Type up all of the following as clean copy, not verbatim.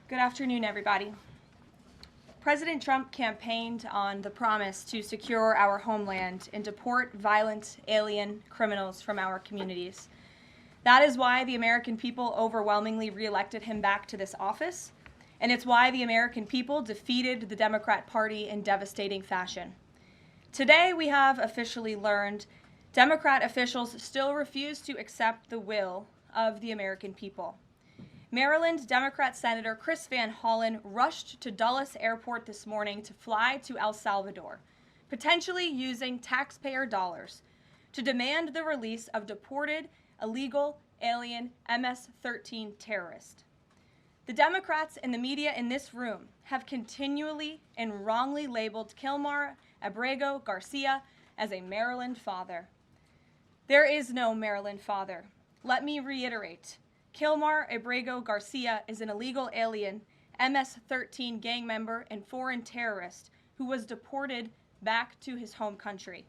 Good afternoon, everybody. President Trump campaigned on the promise to secure our homeland and deport violent alien criminals from our communities. That is why the American people overwhelmingly reelected him back to this office, and it's why the American people defeated the Democrat Party in devastating fashion. Today, we have officially learned Democrat officials still refuse to accept the will of the American people. Maryland Democrat Senator Chris Van Hollen rushed to Dulles Airport this morning to fly to El Salvador, potentially using taxpayer dollars, to demand the release of deported, illegal, alien MS-13 terrorists. The Democrats and the media in this room have continually and wrongly labeled Kilmar Armando Garcia as a Maryland father. There is no Maryland father. Let me reiterate. Kilmar Armando Garcia is an illegal alien, MS-13 gang member and foreign terrorist who was deported back to his home country.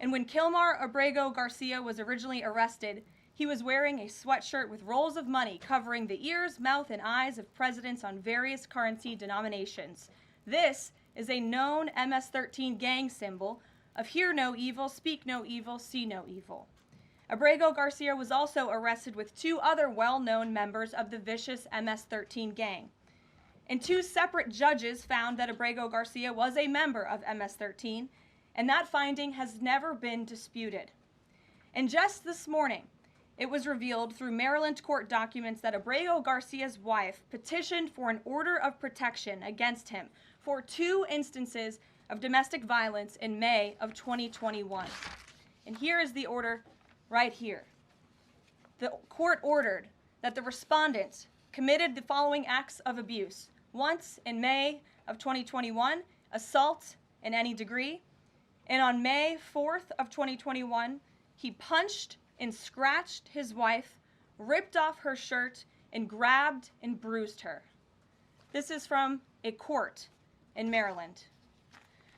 And when Kilmar Armando Garcia was originally arrested, he was wearing a sweatshirt with rolls of money covering the ears, mouth, and eyes of presidents on various currency denominations. This is a known MS-13 gang symbol of hear no evil, speak no evil, see no evil. Abrego Garcia was also arrested with two other well-known members of the vicious MS-13 gang. And two separate judges found that Abrego Garcia was a member of MS-13, and that finding has never been disputed. And just this morning, it was revealed through Maryland court documents that Abrego Garcia's wife petitioned for an order of protection against him for two instances of domestic violence in May of 2021. And here is the order right here. The court ordered that the respondent committed the following acts of abuse. Once in May of 2021, assault in any degree. And on May 4th of 2021, he punched and scratched his wife, ripped off her shirt, and grabbed and bruised her. This is from a court in Maryland.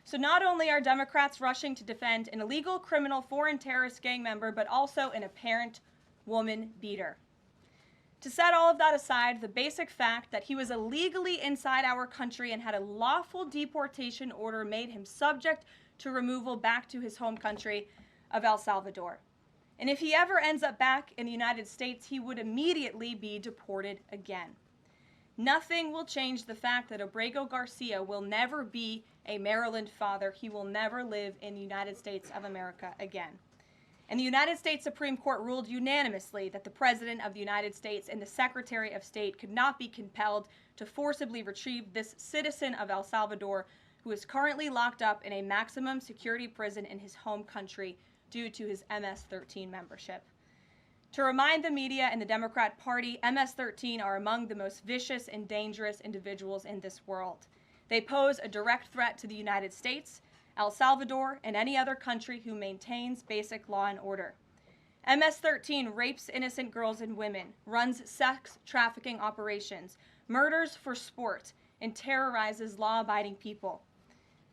So not only are Democrats rushing to defend an illegal criminal foreign terrorist gang member, but also an apparent woman beater. To set all of that aside, the basic fact that he was illegally inside our country and had a lawful deportation order made him subject to removal back to his home country of El Salvador. And if he ever ends up back in the United States, he would immediately be deported again. Nothing will change the fact that Abrego Garcia will never be a Maryland father. He will never live in the United States of America again. And the United States Supreme Court ruled unanimously that the President of the United States and the Secretary of State could not be compelled to forcibly retrieve this citizen of El Salvador who is currently locked up in a maximum security prison in his home country due to his MS-13 membership. To remind the media and the Democrat Party, MS-13 are among the most vicious and dangerous individuals in this world. They pose a direct threat to the United States, El Salvador, and any other country who maintains basic law and order. MS-13 rapes innocent girls and women, runs sex trafficking operations, murders for sport, and terrorizes law-abiding people.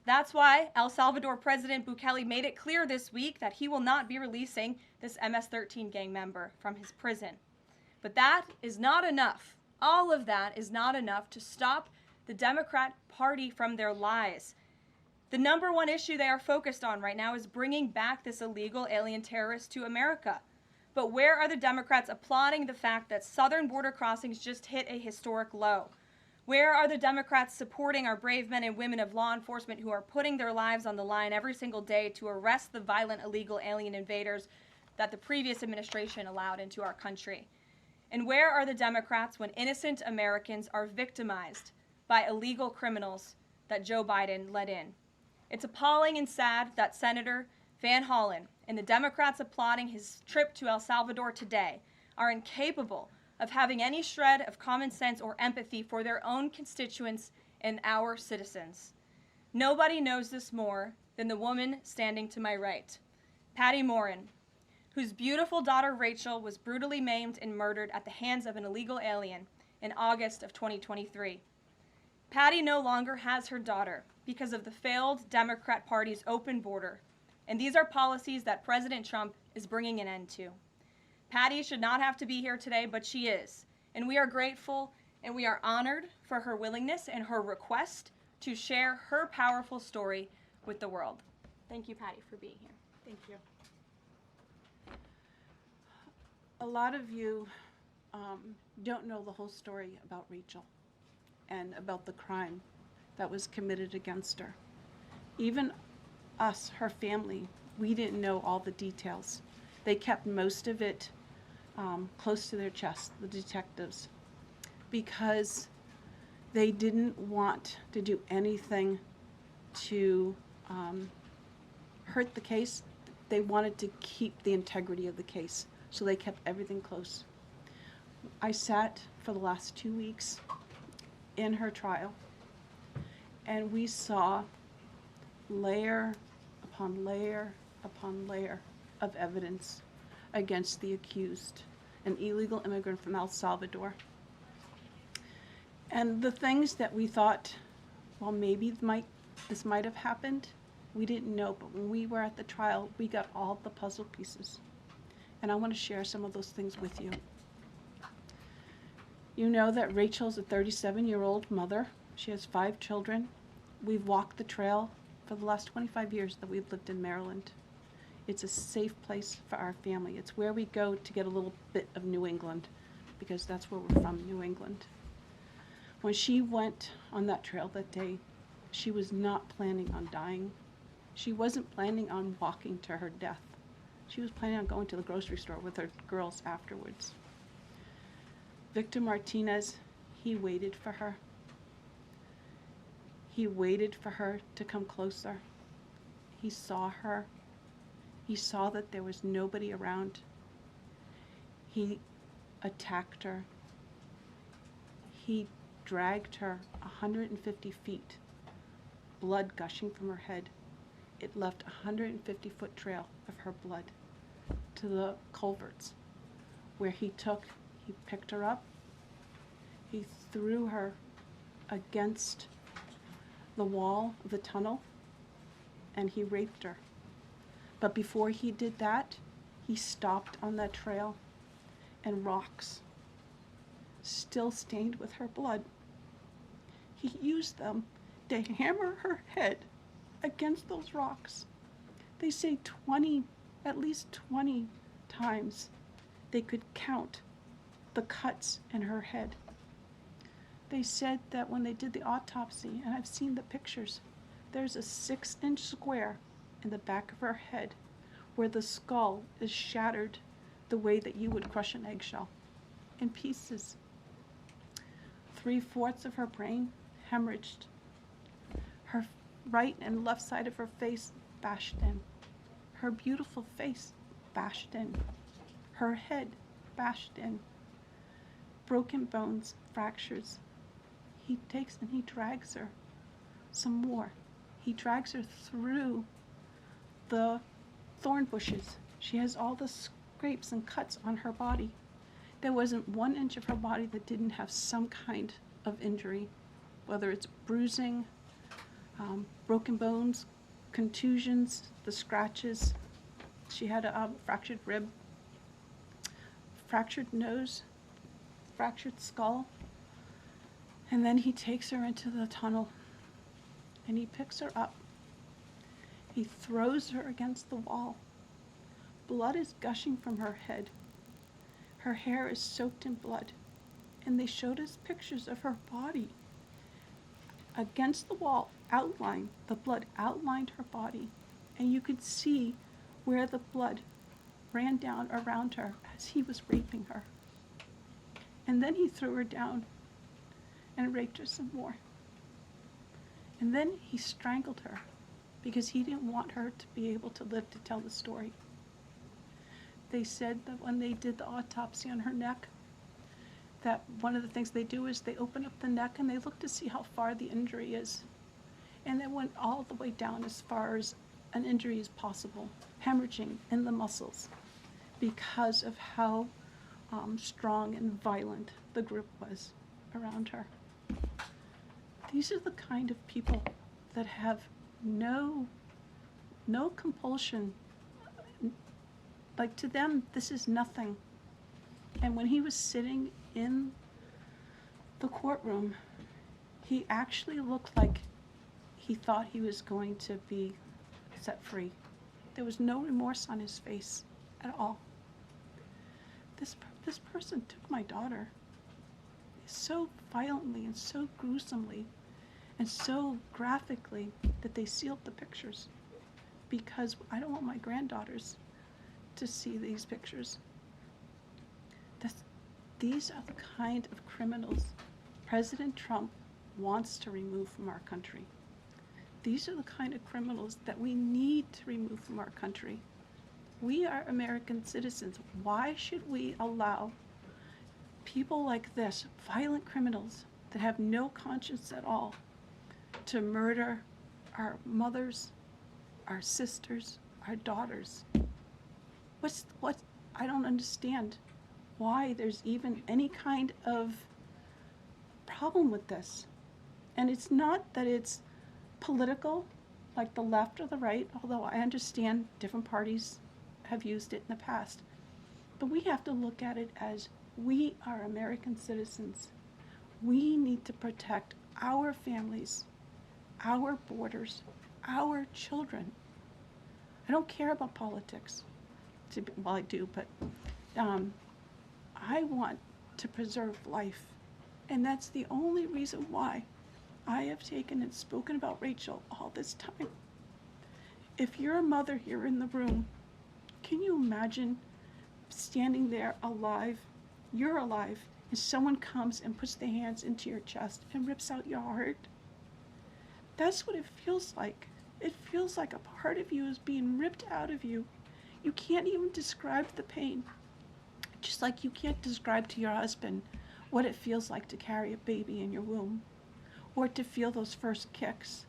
That's why El Salvador President Bukele made it clear this week that he will not be releasing this MS-13 gang member from his prison. But that is not enough. All of that is not enough to stop the Democrat Party from their lies. The number one issue they are focused on right now is bringing back this illegal alien terrorist to America. But where are the Democrats applauding the fact that southern border crossings just hit a historic low? Where are the Democrats supporting our brave men and women of law enforcement who are putting their lives on the line every single day to arrest the violent illegal alien invaders that the previous administration allowed into our country? And where are the Democrats when innocent Americans are victimized by illegal criminals that Joe Biden let in? It's appalling and sad that Senator Van Hollen and the Democrats applauding his trip to El Salvador today are incapable of having any shred of common sense or empathy for their own constituents and our citizens. Nobody knows this more than the woman standing to my right, Patty Morin, whose beautiful daughter Rachel was brutally maimed and murdered at the hands of an illegal alien in August of 2023. Patty no longer has her daughter because of the failed Democrat Party's open border, and these are policies that President Trump is bringing an end to. Patty should not have to be here today, but she is, and we are grateful and we are honored for her willingness and her request to share her powerful story with the world. Thank you, Patty, for being here. Thank you. A lot of you don't know the whole story about Rachel and about the crime that was committed against her. Even us, her family, we didn't know all the details. They kept most of it close to their chest, the detectives, because they didn't want to do anything to hurt the case. They wanted to keep the integrity of the case, so they kept everything close. I sat for the last 2 weeks in her trial, and we saw layer upon layer upon layer of evidence against the accused, an illegal immigrant from El Salvador. And the things that we thought, well, maybe this might have happened, we didn't know. But when we were at the trial, we got all the puzzle pieces. And I want to share some of those things with you. You know that Rachel's a 37-year-old mother. She has 5 children. We've walked the trail for the last 25 years that we've lived in Maryland. It's a safe place for our family. It's where we go to get a little bit of New England, because that's where we're from, New England. When she went on that trail that day, she was not planning on dying. She wasn't planning on walking to her death. She was planning on going to the grocery store with her girls afterwards. Victor Martinez, he waited for her. He waited for her to come closer. He saw her. He saw that there was nobody around. He attacked her. He dragged her 150 feet, blood gushing from her head. It left a 150-foot trail of her blood to the culverts, where he picked her up, he threw her against the wall of the tunnel, and he raped her. But before he did that, he stopped on that trail, and rocks, still stained with her blood, he used them to hammer her head against those rocks. They say at least 20 times they could count the cuts in her head. They said that when they did the autopsy, and I've seen the pictures, there's a 6-inch square in the back of her head where the skull is shattered the way that you would crush an eggshell in pieces. 3/4 of her brain hemorrhaged. Her right and left side of her face bashed in. Her beautiful face bashed in. Her head bashed in. Broken bones, fractures. He takes and he drags her some more. He drags her through the thorn bushes. She has all the scrapes and cuts on her body. There wasn't 1 inch of her body that didn't have some kind of injury, whether it's bruising, broken bones, contusions, the scratches. She had a fractured rib, fractured nose, fractured skull. And then he takes her into the tunnel and he picks her up. He throws her against the wall. Blood is gushing from her head. Her hair is soaked in blood. And they showed us pictures of her body against the wall, outlined. The blood outlined her body. And you could see where the blood ran down around her as he was raping her. And then he threw her down and raped her some more. And then he strangled her because he didn't want her to be able to live to tell the story. They said that when they did the autopsy on her neck, that one of the things they do is they open up the neck and they look to see how far the injury is. And they went all the way down as far as an injury is possible, hemorrhaging in the muscles because of how strong and violent the group was around her. These are the kind of people that have no compulsion. Like, to them, this is nothing. And when he was sitting in the courtroom, he actually looked like he thought he was going to be set free. There was no remorse on his face at all. This person took my daughter so violently and so gruesomely and so graphically that they sealed the pictures, because I don't want my granddaughters to see these pictures. These are the kind of criminals President Trump wants to remove from our country. These are the kind of criminals that we need to remove from our country. We are American citizens. Why should we allow people like this, violent criminals that have no conscience at all, to murder our mothers, our sisters, our daughters? I don't understand why there's even any kind of problem with this. And it's not that it's political, like the left or the right, although I understand different parties have used it in the past. But we have to look at it as we are American citizens. We need to protect our families, our borders, our children. I don't care about politics. Well, I do, but I want to preserve life. And that's the only reason why I have taken and spoken about Rachel all this time. If you're a mother here in the room, can you imagine standing there alive? You're alive, and someone comes and puts their hands into your chest and rips out your heart? That's what it feels like. It feels like a part of you is being ripped out of you. You can't even describe the pain. Just like you can't describe to your husband what it feels like to carry a baby in your womb, or to feel those first kicks,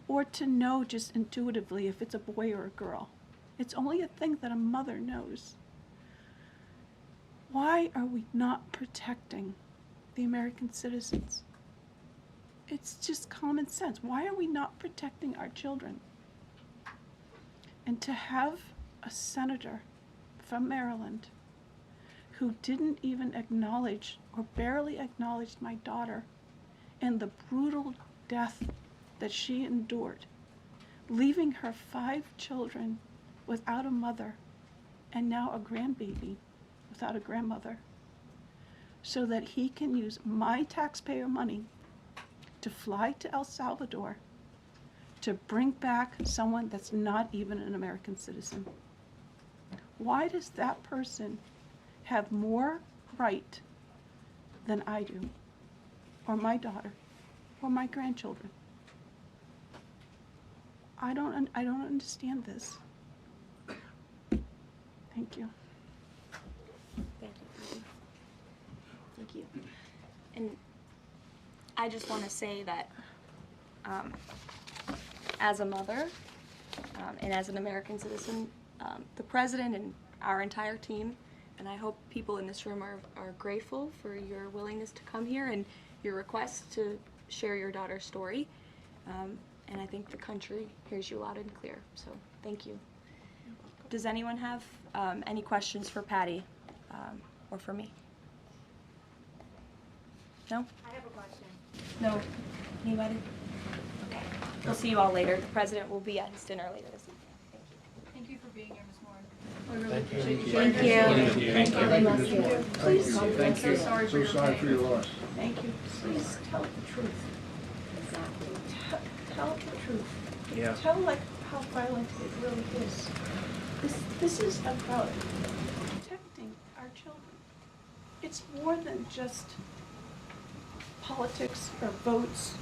or to know just intuitively if it's a boy or a girl. It's only a thing that a mother knows. Why are we not protecting the American citizens? It's just common sense. Why are we not protecting our children? And to have a senator from Maryland who didn't even acknowledge or barely acknowledged my daughter and the brutal death that she endured, leaving her 5 children without a mother and now a grandbaby without a grandmother, so that he can use my taxpayer money to fly to El Salvador to bring back someone that's not even an American citizen. Why does that person have more right than I do, or my daughter, or my grandchildren? I don't understand this. Thank you. Thank you. Thank you. And I just want to say that as a mother and as an American citizen, the president and our entire team, and I hope people in this room are grateful for your willingness to come here and your request to share your daughter's story. And I think the country hears you loud and clear. So thank you. Does anyone have any questions for Patty or for me? No? I have a question. No? Anybody? Okay. We'll see you all later. The president will be at his dinner later this evening. Thank you for being here, Ms. Morin. Thank you. Thank you. Please, Thank so you. sorry for So your sorry pain. for your loss. thank you. Please tell the truth. Tell the truth. Yeah. Tell like how violent it really is. This is about protecting our children. It's more than just politics or votes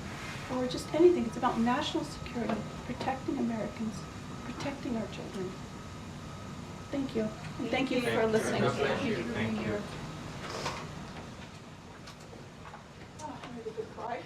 or just anything. It's about national security, protecting Americans, protecting our children. Thank you. And thank you for listening. Thank you for being here. Oh, I had a good cry.